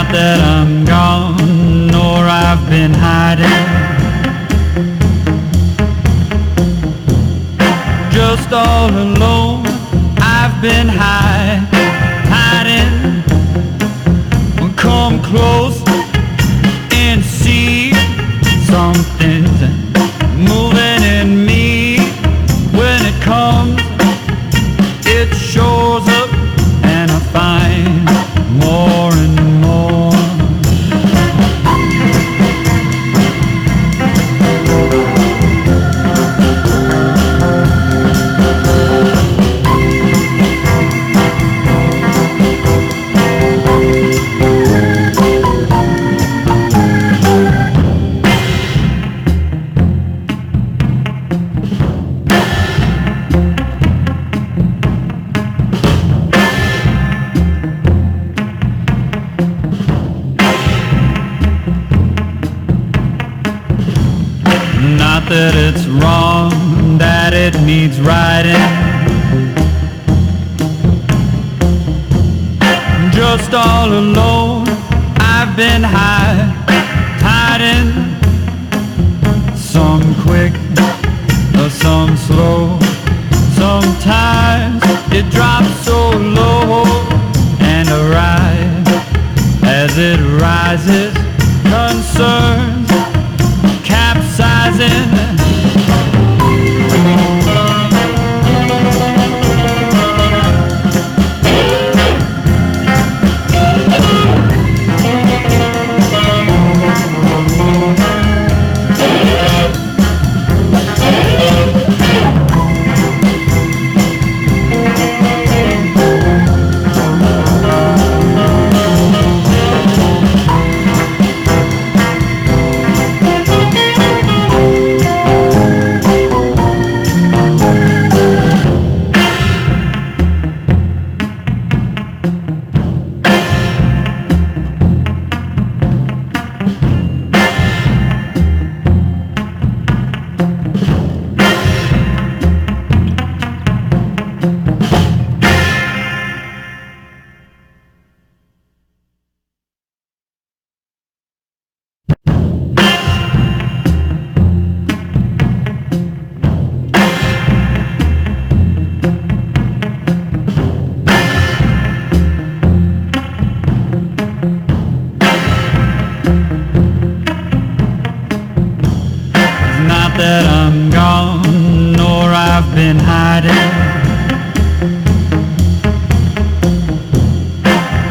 Not that I'm gone, nor I've been hiding, just all alone. I've been hiding. Come close and see something's moving in me. When it comes, it shows up, and I find more and more. Not that it's wrong, that it needs righting. Just all alone, I've been hiding. Some quick, some slow. Sometimes it drops so low, and arrives as it rises. Concerns capsizing. That I'm gone, nor I've been hiding,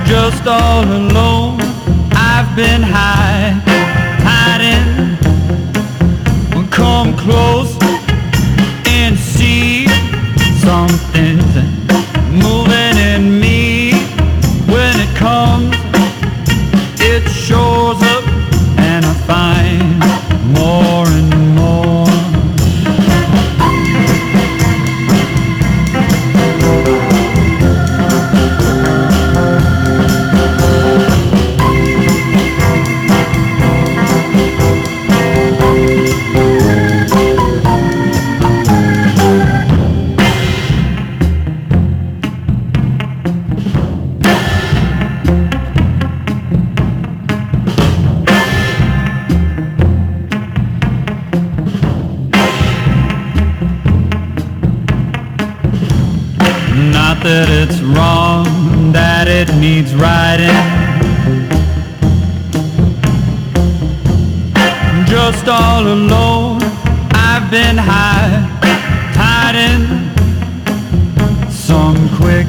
just all alone. I've been hiding. Come close and see something's moving in me. When it comes, it shows up, and I find more and more. Not that it's wrong, that it needs righting. Just all alone, I've been hiding. Some quick,